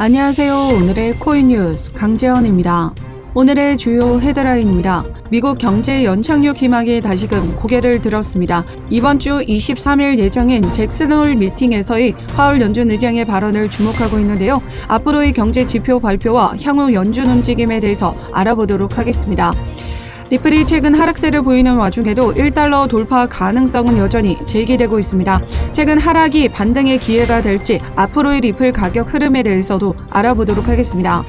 안녕하세요. 오늘의 코인 뉴스 강재원입니다. 오늘의 주요 헤드라인입니다. 미국 경제 연착륙 희망이 다시금 고개를 들었습니다. 이번 주 23일 예정인 잭슨홀 미팅에서의 파월 연준 의장의 발언을 주목하고 있는데요. 앞으로의 경제 지표 발표와 향후 연준 움직임에 대해서 알아보도록 하겠습니다. 리플이 최근 하락세를 보이는 와중에도 1달러 돌파 가능성은 여전히 제기되고 있습니다. 최근 하락이 반등의 기회가 될지 앞으로의 리플 가격 흐름에 대해서도 알아보도록 하겠습니다.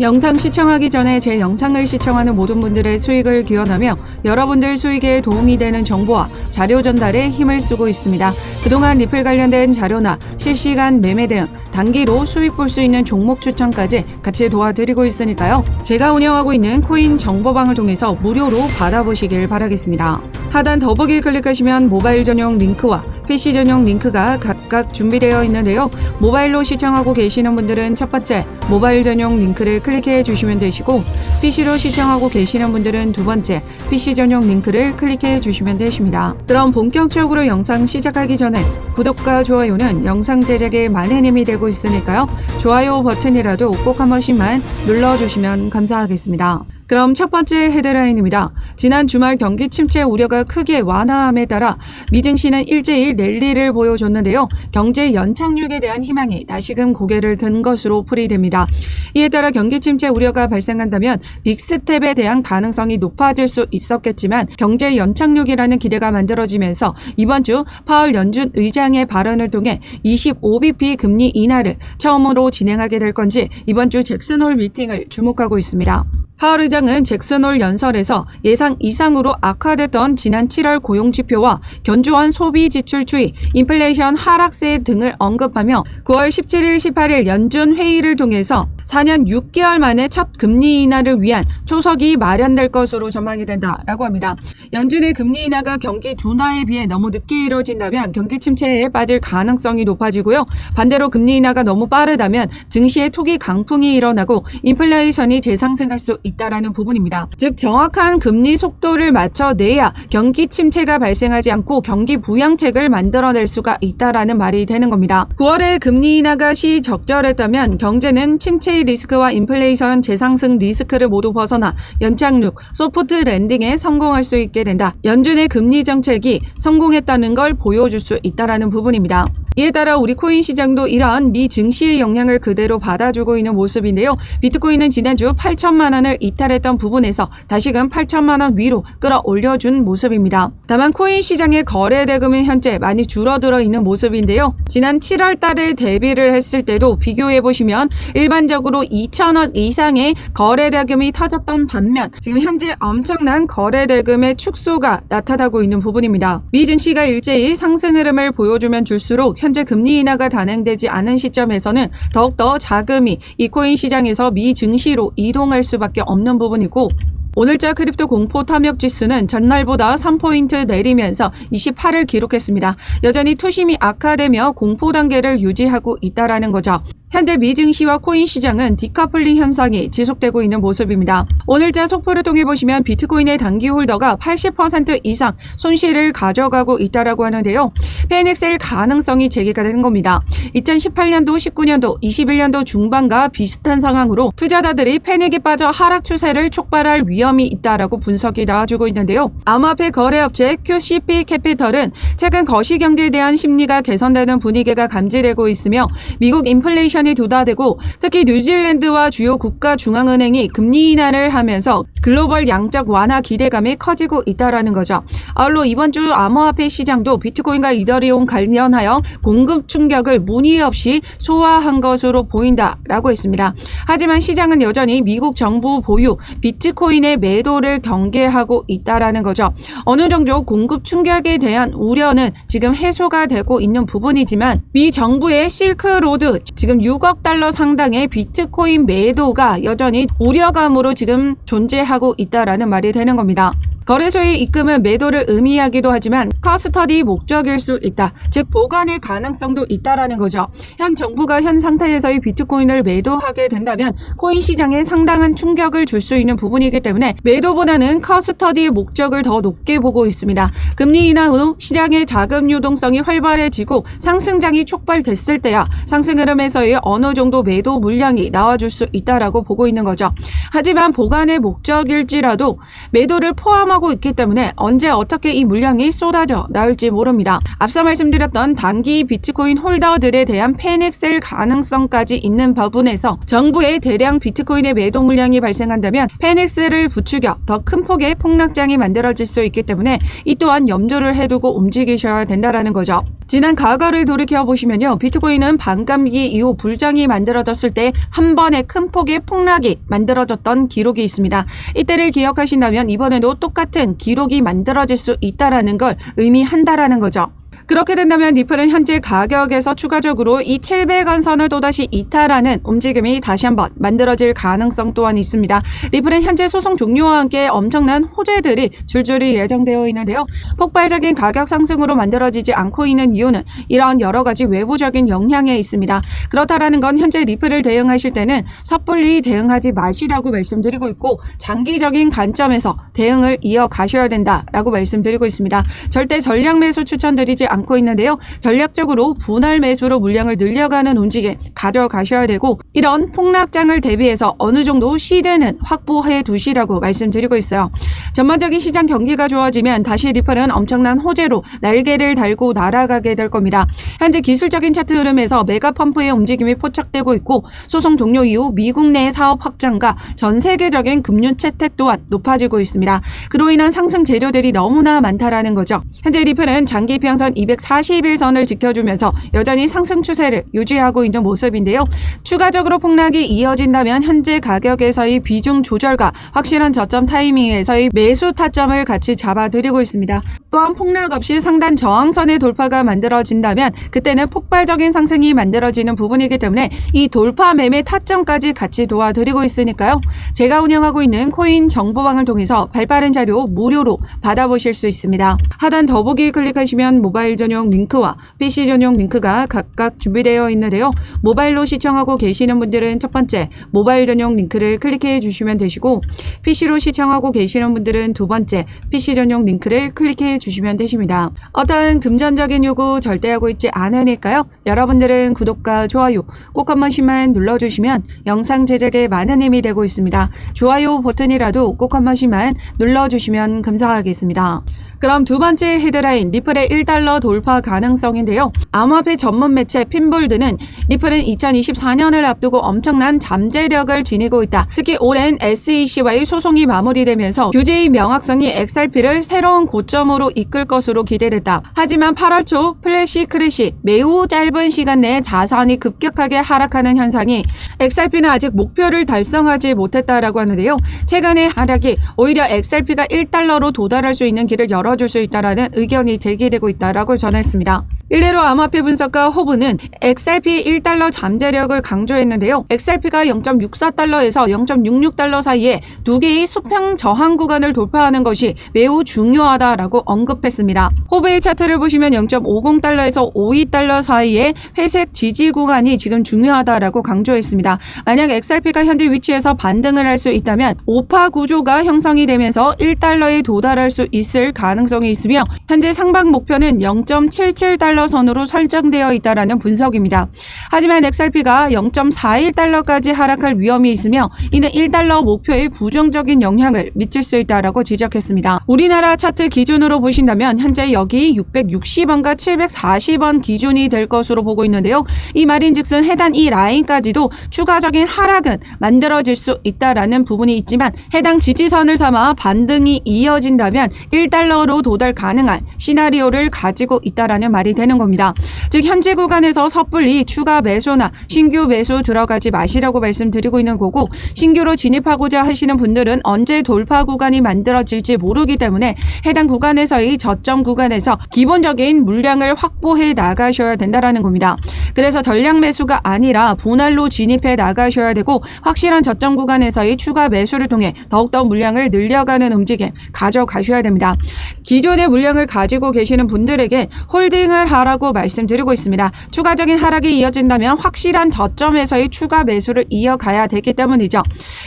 영상 시청하기 전에 제 영상을 시청하는 모든 분들의 수익을 기원하며 여러분들 수익에 도움이 되는 정보와 자료 전달에 힘을 쓰고 있습니다. 그동안 리플 관련된 자료나 실시간 매매 등 단기로 수익 볼 수 있는 종목 추천까지 같이 도와드리고 있으니까요. 제가 운영하고 있는 코인 정보방을 통해서 무료로 받아보시길 바라겠습니다. 하단 더보기 클릭하시면 모바일 전용 링크와 PC 전용 링크가 각각 준비되어 있는데요. 모바일로 시청하고 계시는 분들은 첫 번째 모바일 전용 링크를 클릭해 주시면 되시고 PC로 시청하고 계시는 분들은 두 번째 PC 전용 링크를 클릭해 주시면 되십니다. 그럼 본격적으로 영상 시작하기 전에 구독과 좋아요는 영상 제작에 많은 힘이 되고 있으니까요. 좋아요 버튼이라도 꼭 한 번씩만 눌러주시면 감사하겠습니다. 그럼 첫 번째 헤드라인입니다. 지난 주말 경기 침체 우려가 크게 완화함에 따라 미증시는 일제히 랠리를 보여줬는데요. 경제 연착륙에 대한 희망이 다시금 고개를 든 것으로 풀이됩니다. 이에 따라 경기 침체 우려가 발생한다면 빅스텝에 대한 가능성이 높아질 수 있었겠지만 경제 연착륙이라는 기대가 만들어지면서 이번 주 파월 연준 의장의 발언을 통해 25bp 금리 인하를 처음으로 진행하게 될 건지 이번 주 잭슨홀 미팅을 주목하고 있습니다. 파월 의장은 잭슨홀 연설에서 예상 이상으로 악화됐던 지난 7월 고용지표와 견조한 소비 지출 추이, 인플레이션 하락세 등을 언급하며 9월 17일, 18일 연준 회의를 통해서 4년 6개월 만에 첫 금리 인하를 위한 초석이 마련될 것으로 전망이 된다라고 합니다. 연준의 금리 인하가 경기 둔화에 비해 너무 늦게 이뤄진다면 경기 침체에 빠질 가능성이 높아지고요. 반대로 금리 인하가 너무 빠르다면 증시의 투기 강풍이 일어나고 인플레이션이 대상승할 수 있다라는 부분입니다. 즉 정확한 금리 속도를 맞춰내야 경기 침체가 발생하지 않고 경기 부양책을 만들어낼 수가 있다라는 말이 되는 겁니다. 9월에 금리 인하가 시적절했다면 경제는 침체 리스크와 인플레이션 재상승 리스크를 모두 벗어나 연착륙, 소프트 랜딩에 성공할 수 있게 된다. 연준의 금리 정책이 성공했다는 걸 보여줄 수 있다라는 부분입니다. 이에 따라 우리 코인 시장도 이러한 미 증시의 영향을 그대로 받아주고 있는 모습인데요. 비트코인은 지난주 8천만 원을 이탈했던 부분에서 다시금 8천만 원 위로 끌어올려준 모습입니다. 다만 코인 시장의 거래 대금은 현재 많이 줄어들어 있는 모습인데요. 지난 7월 달에 대비를 했을 때도 비교해보시면 일반적으로 2천억 이상의 거래 대금이 터졌던 반면 지금 현재 엄청난 거래 대금의 축소가 나타나고 있는 부분입니다. 미 증시가 일제히 상승 흐름을 보여주면 줄수록 현재 금리 인하가 단행되지 않은 시점에서는 더욱더 자금이 이 코인 시장에서 미 증시로 이동할 수밖에 없는 부분이고 오늘자 크립토 공포 탐욕 지수는 전날보다 3포인트 내리면서 28을 기록했습니다. 여전히 투심이 악화되며 공포 단계를 유지하고 있다라는 거죠. 현재 미 증시와 코인 시장은 디커플링 현상이 지속되고 있는 모습입니다. 오늘자 속보를 통해 보시면 비트코인의 단기 홀더가 80% 이상 손실을 가져가고 있다라고 하는데요. 패닉셀 가능성이 제기가 되는 겁니다. 2018년도, 19년도, 21년도 중반과 비슷한 상황으로 투자자들이 패닉에 빠져 하락 추세를 촉발할 위험이 있다라고 분석이 나와주고 있는데요. 암호화폐 거래업체 QCP 캐피털은 최근 거시경제에 대한 심리가 개선되는 분위기가 감지되고 있으며 미국 인플레이션이 둔화되고 특히 뉴질랜드와 주요 국가 중앙은행이 금리 인하를 하면서 글로벌 양적 완화 기대감이 커지고 있다라는 거죠. 아울러 이번 주 암호화폐 시장도 비트코인과 이더리움 관련하여 공급 충격을 무리 없이 소화한 것으로 보인다라고 했습니다. 하지만 시장은 여전히 미국 정부 보유 비트코인의 매도를 경계하고 있다라는 거죠. 어느 정도 공급 충격에 대한 우려는 지금 해소가 되고 있는 부분이지만 미 정부의 실크로드 지금 6억 달러 상당의 비트코인 매도가 여전히 우려감으로 지금 존재하고 있다라는 말이 되는 겁니다. 거래소의 입금은 매도를 의미하기도 하지만 커스터디 목적일 수 있다. 즉 보관의 가능성도 있다라는 거죠. 현 정부가 현 상태에서의 비트코인을 매도하게 된다면 코인 시장에 상당한 충격을 줄 수 있는 부분이기 때문에 매도보다는 커스터디의 목적을 더 높게 보고 있습니다. 금리 인하 후 시장의 자금 유동성이 활발해지고 상승장이 촉발됐을 때야 상승 흐름에서의 어느 정도 매도 물량이 나와줄 수 있다라고 보고 있는 거죠. 하지만 보관의 목적일지라도 매도를 포함하고 있기 때문에 언제 어떻게 이 물량이 쏟아져 나올지 모릅니다. 앞서 말씀드렸던 단기 비트코인 홀더들에 대한 패닉셀 가능성까지 있는 부분에서 정부의 대량 비트코인의 매도 물량이 발생한다면 패닉셀을 부추겨 더 큰 폭의 폭락장이 만들어질 수 있기 때문에 이 또한 염두를 해두고 움직이셔야 된다라는 거죠. 지난 과거를 돌이켜보시면요. 비트코인은 반감기 이후 불장이 만들어졌을 때 한 번에 큰 폭의 폭락이 만들어졌던 기록이 있습니다. 이때를 기억하신다면 이번에도 똑같은 기록이 만들어질 수 있다는 걸 의미한다라는 거죠. 그렇게 된다면 리플은 현재 가격에서 추가적으로 이 700원 선을 또다시 이탈하는 움직임이 다시 한번 만들어질 가능성 또한 있습니다. 리플은 현재 소송 종료와 함께 엄청난 호재들이 줄줄이 예정되어 있는데요. 폭발적인 가격 상승으로 만들어지지 않고 있는 이유는 이러한 여러 가지 외부적인 영향에 있습니다. 그렇다라는 건 현재 리플을 대응하실 때는 섣불리 대응하지 마시라고 말씀드리고 있고 장기적인 관점에서 대응을 이어가셔야 된다라고 말씀드리고 있습니다. 절대 전략 매수 추천드리지 않고 있는데요. 전략적으로 분할 매수로 물량을 늘려가는 움직임 가져가셔야 되고 이런 폭락장을 대비해서 어느 정도 시드는 확보해 두시라고 말씀드리고 있어요. 전반적인 시장 경기가 좋아지면 다시 리플은 엄청난 호재로 날개를 달고 날아가게 될 겁니다. 현재 기술적인 차트 흐름에서 메가펌프의 움직임이 포착되고 있고 소송 종료 이후 미국 내 사업 확장과 전 세계적인 금융 채택 또한 높아지고 있습니다. 그로 인한 상승 재료들이 너무나 많다라는 거죠. 현재 리플은 장기 평선 241선을 지켜주면서 여전히 상승 추세를 유지하고 있는 모습인데요. 추가적으로 폭락이 이어진다면 현재 가격에서의 비중 조절과 확실한 저점 타이밍에서의 매수 타점을 같이 잡아드리고 있습니다. 또한 폭락 없이 상단 저항선의 돌파가 만들어진다면 그때는 폭발적인 상승이 만들어지는 부분이기 때문에 이 돌파 매매 타점까지 같이 도와드리고 있으니까요. 제가 운영하고 있는 코인 정보방을 통해서 발빠른 자료 무료로 받아보실 수 있습니다. 하단 더보기 클릭하시면 모바일 전용 링크와 PC 전용 링크가 각각 준비되어 있는데요. 모바일로 시청하고 계시는 분들은 첫 번째 모바일 전용 링크를 클릭해 주시면 되시고 PC로 시청하고 계시는 분들은 두 번째 PC 전용 링크를 클릭해 주시면 되십니다. 어떤 금전적인 요구 절대 하고 있지 않으니까요. 여러분들은 구독과 좋아요 꼭 한 번씩만 눌러주시면 영상 제작에 많은 힘이 되고 있습니다. 좋아요 버튼이라도 꼭 한 번씩만 눌러주시면 감사하겠습니다. 그럼 두 번째 헤드라인 리플의 1달러 돌파 가능성인데요. 암호화폐 전문 매체 핀볼드는 리플은 2024년을 앞두고 엄청난 잠재력을 지니고 있다. 특히 오랜 SEC와의 소송이 마무리되면서 규제의 명확성이 XRP를 새로운 고점으로 이끌 것으로 기대됐다. 하지만 8월 초 플래시 크래시 매우 짧은 시간 내에 자산이 급격하게 하락하는 현상이 XRP는 아직 목표를 달성하지 못했다라고 하는데요. 최근의 하락이 오히려 XRP가 1달러로 도달할 수 있는 길을 열어줄 수 있다라는 의견이 제기되고 있다라고 전했습니다. 일례로 암호화폐 분석가 호브는 XRP의 1달러 잠재력을 강조했는데요. XRP가 0.64달러에서 0.66달러 사이에 두 개의 수평 저항 구간을 돌파하는 것이 매우 중요하다라고 언급했습니다. 호브의 차트를 보시면 0.50달러에서 52달러 사이에 회색 지지 구간이 지금 중요하다라고 강조했습니다. 만약 XRP가 현재 위치에서 반등을 할 수 있다면 5파 구조가 형성이 되면서 1달러에 도달할 수 있을 가능성이 있으며 현재 상방 목표는 0.77달러 선으로 설정되어 있다라는 분석입니다. 하지만 XRP가 0.41달러까지 하락할 위험이 있으며 이는 1달러 목표에 부정적인 영향을 미칠 수 있다라고 지적했습니다. 우리나라 차트 기준으로 보신다면 현재 여기 660원과 740원 기준이 될 것으로 보고 있는데요. 이 말인즉슨 해당 이 라인까지도 추가적인 하락은 만들어질 수 있다라는 부분이 있지만 해당 지지선을 삼아 반등이 이어진다면 1달러로 도달 가능한 시나리오를 가지고 있다라는 말이 됩니다. 되는 겁니다. 즉 현재 구간에서 섣불리 추가 매수나 신규 매수 들어가지 마시라고 말씀드리고 있는 거고, 신규로 진입하고자 하시는 분들은 언제 돌파 구간이 만들어질지 모르기 때문에 해당 구간에서의 저점 구간에서 기본적인 물량을 확보해 나가셔야 된다라는 겁니다. 그래서 전량 매수가 아니라 분할로 진입해 나가셔야 되고, 확실한 저점 구간에서의 추가 매수를 통해 더욱더 물량을 늘려가는 움직임 가져가셔야 됩니다. 기존의 물량을 가지고 계시는 분들에게 홀딩을 하라고 말씀드리고 있습니다. 추가적인 하락이 이어진다면 확실한 저점에서의 추가 매수를 이어가야 되기 때문이죠.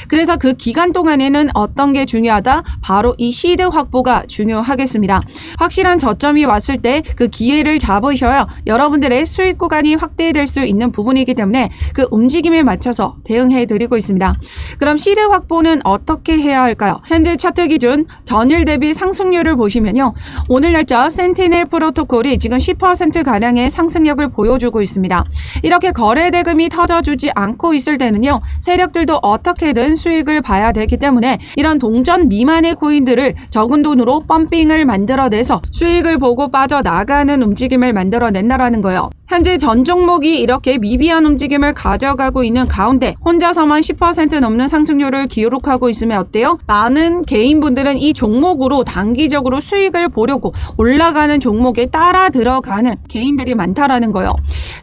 그래서 그 기간 동안에는 어떤 게 중요하다? 바로 이 시드 확보가 중요하겠습니다. 확실한 저점이 왔을 때 그 기회를 잡으셔야 여러분들의 수익 구간이 확대될 수 있는 부분이기 때문에 그 움직임에 맞춰서 대응해 드리고 있습니다. 그럼 시드 확보는 어떻게 해야 할까요? 현재 차트 기준 전일 대비 상승률을 보시면요, 오늘 날짜 센티넬 프로토콜이 지금 10%가량의 상승력을 보여주고 있습니다. 이렇게 거래 대금이 터져주지 않고 있을 때는요, 세력들도 어떻게든 수익을 봐야 되기 때문에 이런 동전 미만의 코인들을 적은 돈으로 펌핑을 만들어내서 수익을 보고 빠져나가는 움직임을 만들어낸다라는 거예요. 현재 전 종목이 이렇게 미비한 움직임을 가져가고 있는 가운데 혼자서만 10% 넘는 상승률을 기록하고 있으면 어때요? 많은 개인분들은 이 종목으로 단기적으로 수익을 보려고 올라가는 종목에 따라 들어가는 개인들이 많다라는 거예요.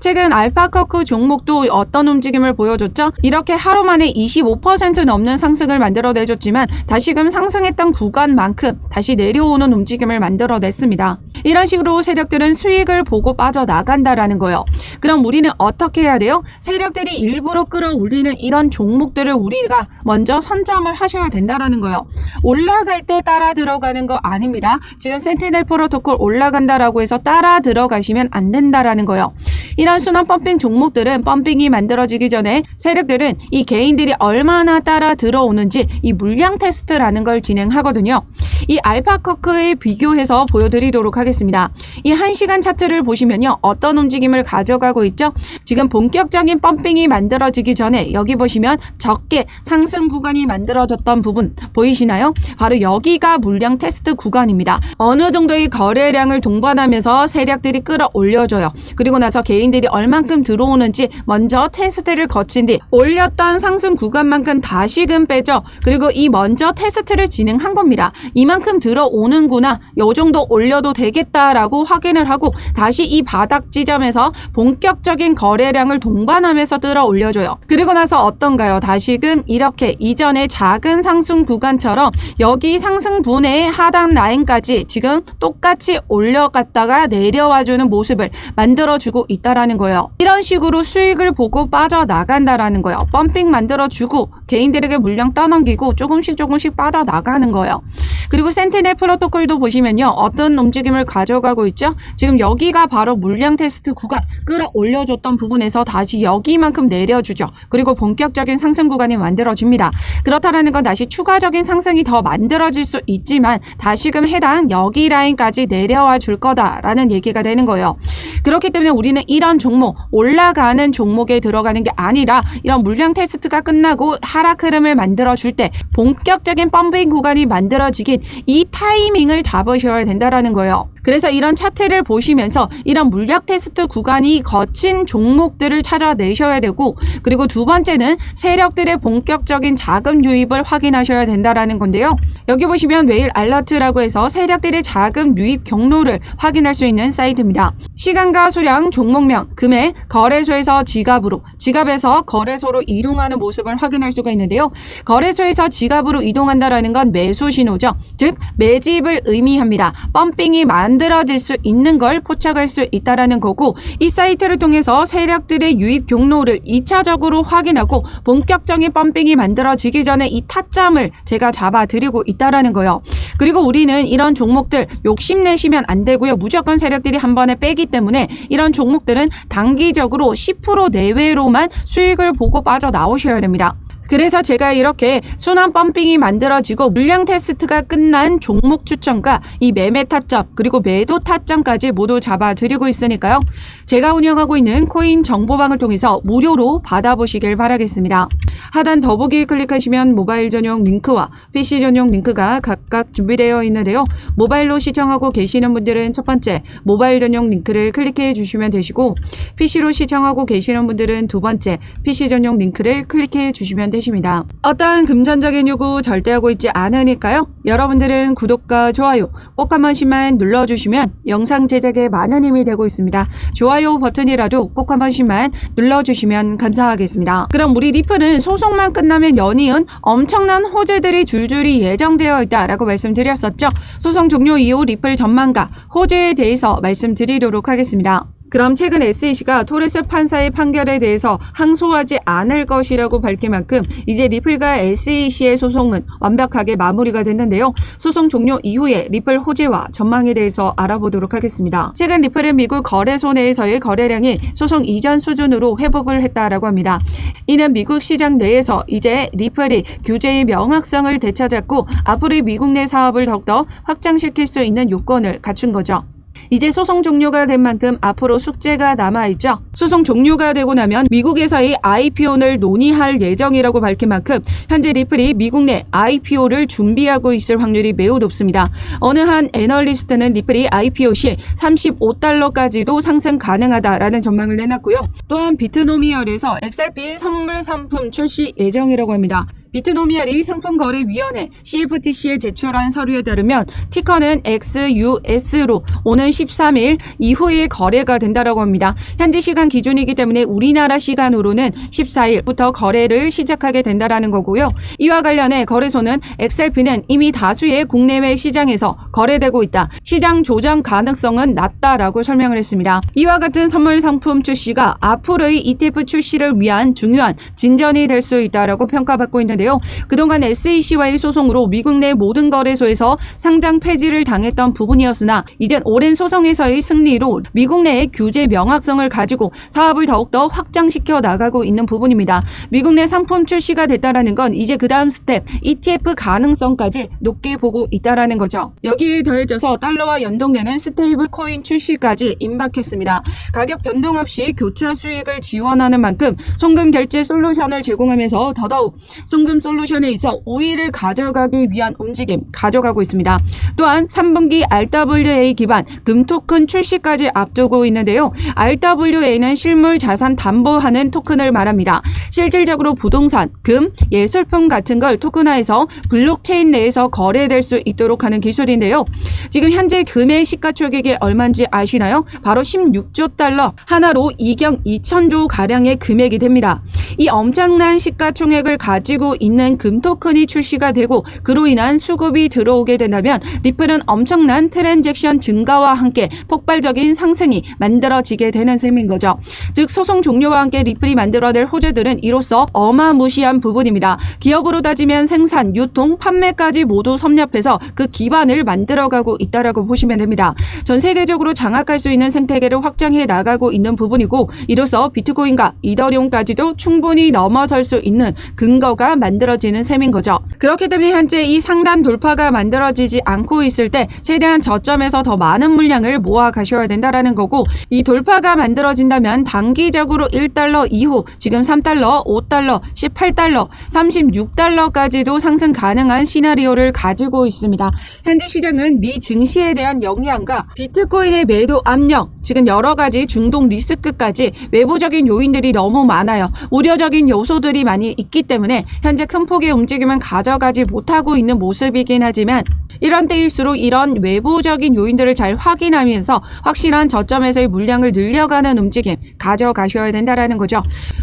최근 알파커크 종목도 어떤 움직임을 보여줬죠? 이렇게 하루 만에 25% 넘는 상승을 만들어내줬지만 다시금 상승했던 구간만큼 다시 내려오는 움직임을 만들어냈습니다. 이런 식으로 세력들은 수익을 보고 빠져나간다라는 거예요. 그럼 우리는 어떻게 해야 돼요? 세력들이 일부러 끌어올리는 이런 종목들을 우리가 먼저 선점을 하셔야 된다라는 거예요. 올라갈 때 따라 들어가는 거 아닙니다. 지금 센티넬 프로토콜 올라간다라고 해서 따라 들어가시면 안 된다라는 거예요. 이런 순환 펌핑 종목들은 펌핑이 만들어지기 전에 세력들은 이 개인들이 얼마나 따라 들어오는지 이 물량 테스트라는 걸 진행하거든요. 이 알파커크에 비교해서 보여드리도록 하겠습니다. 이 1시간 차트를 보시면요, 어떤 움직임을 가져가고 있죠? 지금 본격적인 펌핑이 만들어지기 전에 여기 보시면 적게 상승 구간이 만들어졌던 부분 보이시나요? 바로 여기가 물량 테스트 구간입니다. 어느 정도의 거래량을 동반하면서 세력들이 끌어올려줘요. 그리고 나서 개인들이 얼만큼 들어오는지 먼저 테스트를 거친 뒤 올렸던 상승 구간만큼 다시금 빼죠. 그리고 이 먼저 테스트를 진행한 겁니다. 이만큼 들어오는구나, 요 정도 올려도 되겠다라고 확인을 하고 다시 이 바닥 지점에서 본격적인 거래량을 동반하면서 끌어 올려줘요. 그리고 나서 어떤가요? 다시금 이렇게 이전의 작은 상승 구간처럼 여기 상승분의 하단 라인까지 지금 똑같이 올려갔다가 내려와주는 모습을 만들어주고 있다라는 거예요. 이런 식으로 수익을 보고 빠져나간다라는 거예요. 펌핑 만들어주고 개인들에게 물량 떠넘기고 조금씩 빠져나가는 거예요. 그리고 센티넬 프로토콜도 보시면요, 어떤 움직임을 가져가고 있죠? 지금 여기가 바로 물량 테스트 구간 끌어올려줬던 부분에서 다시 여기만큼 내려주죠. 그리고 본격적인 상승 구간이 만들어집니다. 그렇다라는 건 다시 추가적인 상승이 더 만들어질 수 있지만 다시금 해당 여기 라인까지 내려와 줄 거다라는 얘기가 되는 거예요. 그렇기 때문에 우리는 이런 종목, 올라가는 종목에 들어가는 게 아니라 이런 물량 테스트가 끝나고 하락 흐름을 만들어줄 때 본격적인 펌핑 구간이 만들어지긴 이 타이밍을 잡으셔야 된다라는 거예요. 그래서 이런 차트를 보시면서 이런 물량 테스트 구간이 거친 종목들을 찾아내셔야 되고, 그리고 두 번째는 세력들의 본격적인 자금 유입을 확인하셔야 된다라는 건데요. 여기 보시면 매일 알러트라고 해서 세력들의 자금 유입 경로를 확인할 수 있는 사이트입니다. 시간과 수량, 종목명, 금액, 거래소에서 지갑으로, 지갑에서 거래소로 이동하는 모습을 확인할 수가 있는데요. 거래소에서 지갑으로 이동한다라는 건 매수 신호죠. 즉 매집을 의미합니다. 펌핑이 만들어질 수 있는 걸 포착할 수 있다라는 거고, 이 사이트를 통해서 세력들의 유입 경로를 2차적으로 확인하고 본격적인 펌핑이 만들어지기 전에 이 타점을 제가 잡아드리고 있다라는 거예요. 그리고 우리는 이런 종목들 욕심내시면 안 되고요. 무조건 세력들이 한 번에 빼기 때문에 이런 종목들은 단기적으로 10% 내외로만 수익을 보고 빠져나오셔야 됩니다. 그래서 제가 이렇게 순환 펌핑이 만들어지고 물량 테스트가 끝난 종목 추천과 이 매매 타점 그리고 매도 타점까지 모두 잡아드리고 있으니까요. 제가 운영하고 있는 코인 정보방을 통해서 무료로 받아보시길 바라겠습니다. 하단 더보기 클릭하시면 모바일 전용 링크와 PC 전용 링크가 각각 준비되어 있는데요. 모바일로 시청하고 계시는 분들은 첫 번째 모바일 전용 링크를 클릭해 주시면 되시고 PC로 시청하고 계시는 분들은 두 번째 PC 전용 링크를 클릭해 주시면 되십니다. 어떠한 금전적인 요구 절대 하고 있지 않으니까요. 여러분들은 구독과 좋아요 꼭 한 번씩만 눌러주시면 영상 제작에 많은 힘이 되고 있습니다. 좋아요 버튼이라도 꼭 한 번씩만 눌러주시면 감사하겠습니다. 그럼 우리 리플은 소송만 끝나면 연이은 엄청난 호재들이 줄줄이 예정되어 있다라고 말씀드렸었죠. 소송 종료 이후 리플 전망과 호재에 대해서 말씀드리도록 하겠습니다. 그럼 최근 SEC가 토레스 판사의 판결에 대해서 항소하지 않을 것이라고 밝힌 만큼 이제 리플과 SEC의 소송은 완벽하게 마무리가 됐는데요. 소송 종료 이후에 리플 호재와 전망에 대해서 알아보도록 하겠습니다. 최근 리플은 미국 거래소 내에서의 거래량이 소송 이전 수준으로 회복을 했다라고 합니다. 이는 미국 시장 내에서 이제 리플이 규제의 명확성을 되찾았고 앞으로 미국 내 사업을 더욱더 확장시킬 수 있는 요건을 갖춘 거죠. 이제 소송 종료가 된 만큼 앞으로 숙제가 남아있죠. 소송 종료가 되고 나면 미국에서의 IPO를 논의할 예정이라고 밝힌 만큼 현재 리플이 미국 내 IPO를 준비하고 있을 확률이 매우 높습니다. 어느 한 애널리스트는 리플이 IPO 시 35달러까지도 상승 가능하다라는 전망을 내놨고요. 또한 비트노미얼에서 XRP 선물 상품 출시 예정이라고 합니다. 비트노미얼이 상품거래위원회 CFTC에 제출한 서류에 따르면 티커는 XUS로 오는 13일 이후에 거래가 된다라고 합니다. 현지 시간 기준이기 때문에 우리나라 시간으로는 14일부터 거래를 시작하게 된다라는 거고요. 이와 관련해 거래소는 XRP는 이미 다수의 국내외 시장에서 거래되고 있다. 시장 조정 가능성은 낮다라고 설명을 했습니다. 이와 같은 선물 상품 출시가 앞으로의 ETF 출시를 위한 중요한 진전이 될 수 있다라고 평가받고 있는데 그동안 SEC와의 소송으로 미국 내 모든 거래소에서 상장 폐지를 당했던 부분이었으나 이젠 오랜 소송에서의 승리로 미국 내의 규제 명확성을 가지고 사업을 더욱더 확장시켜 나가고 있는 부분입니다. 미국 내 상품 출시가 됐다라는 건 이제 그 다음 스텝 ETF 가능성까지 높게 보고 있다라는 거죠. 여기에 더해져서 달러와 연동되는 스테이블 코인 출시까지 임박했습니다. 가격 변동 없이 교차 수익을 지원하는 만큼 송금 결제 솔루션을 제공하면서 더더욱 송금 솔루션에 있어 우위를 가져가기 위한 움직임 가져가고 있습니다. 또한 3분기 RWA 기반 금 토큰 출시까지 앞두고 있는데요. RWA는 실물 자산 담보하는 토큰을 말합니다. 실질적으로 부동산, 금, 예술품 같은 걸 토큰화해서 블록체인 내에서 거래될 수 있도록 하는 기술인데요. 지금 현재 금의 시가총액이 얼마인지 아시나요? 바로 16조 달러, 하나로 2경 2천조 가량의 금액이 됩니다. 이 엄청난 시가총액을 가지고 있는 금 토큰이 출시가 되고 그로 인한 수급이 들어오게 된다면 리플은 엄청난 트랜잭션 증가와 함께 폭발적인 상승이 만들어지게 되는 셈인 거죠. 즉 소송 종료와 함께 리플이 만들어낼 호재들은 이로써 어마무시한 부분입니다. 기업으로 따지면 생산, 유통, 판매까지 모두 섭렵해서 그 기반을 만들어가고 있다라고 보시면 됩니다. 전 세계적으로 장악할 수 있는 생태계를 확장해 나가고 있는 부분이고 이로써 비트코인과 이더리움까지도 충분히 넘어설 수 있는 근거가 만들어지는 셈인 거죠. 그렇기 때문에 현재 이 상단 돌파가 만들어지지 않고 있을 때 최대한 저점에서 더 많은 물량을 모아 가셔야 된다라는 거고 이 돌파가 만들어진다면 단기적으로 1달러 이후 지금 3달러, 5달러, 18달러, 36달러까지도 상승 가능한 시나리오를 가지고 있습니다. 현재 시장은 미 증시에 대한 영향과 비트코인의 매도 압력, 지금 여러 가지 중동 리스크까지 외부적인 요인들이 너무 많아요. 우려적인 요소들이 많이 있기 때문에 현재 큰 폭의 움직임은 가져가지 못하고 있는 모습이긴 하지만 이런 때일수록 이런 외부적인 요인들을 잘 확인하면서 확실한 저점에서의 물량을 늘려가는 움직임 가져가셔야 된다라는 거죠.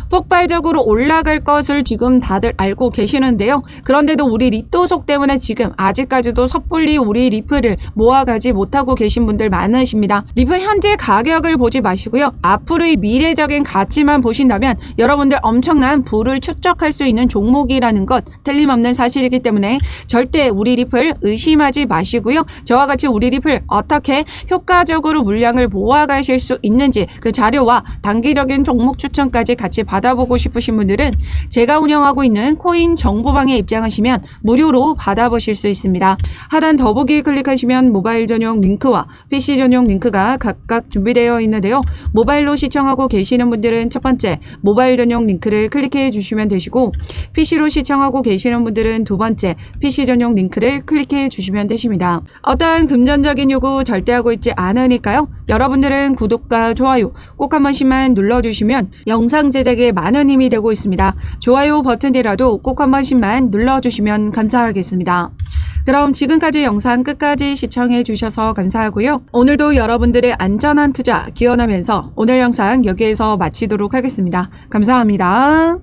폭발적으로 올라갈 것을 지금 다들 알고 계시는데요. 그런데도 우리 리또속 때문에 지금 아직까지도 섣불리 우리 리플을 모아가지 못하고 계신 분들 많으십니다. 리플 현재 가격을 보지 마시고요. 앞으로의 미래적인 가치만 보신다면 여러분들 엄청난 부를 축적할 수 있는 종목이 정보방이라는 것 틀림없는 사실이기 때문에 절대 우리 리플 의심하지 마시고요. 저와 같이 우리 리플 어떻게 효과적으로 물량을 모아가실 수 있는지 그 자료와 단기적인 종목 추천까지 같이 받아보고 싶으신 분들은 제가 운영하고 있는 코인 정보방에 입장하시면 무료로 받아보실 수 있습니다. 하단 더보기 클릭하시면 모바일 전용 링크와 PC 전용 링크가 각각 준비되어 있는데요. 모바일로 시청하고 계시는 분들은 첫 번째 모바일 전용 링크를 클릭해 주시면 되시고 PC로 시청하고 계시는 분들은 두 번째 PC 전용 링크를 클릭해 주시면 되십니다. 어떠한 금전적인 요구 절대 하고 있지 않으니까요. 여러분들은 구독과 좋아요 꼭 한 번씩만 눌러주시면 영상 제작에 많은 힘이 되고 있습니다. 좋아요 버튼이라도 꼭 한 번씩만 눌러주시면 감사하겠습니다. 그럼 지금까지 영상 끝까지 시청해 주셔서 감사하고요. 오늘도 여러분들의 안전한 투자 기원하면서 오늘 영상 여기에서 마치도록 하겠습니다. 감사합니다.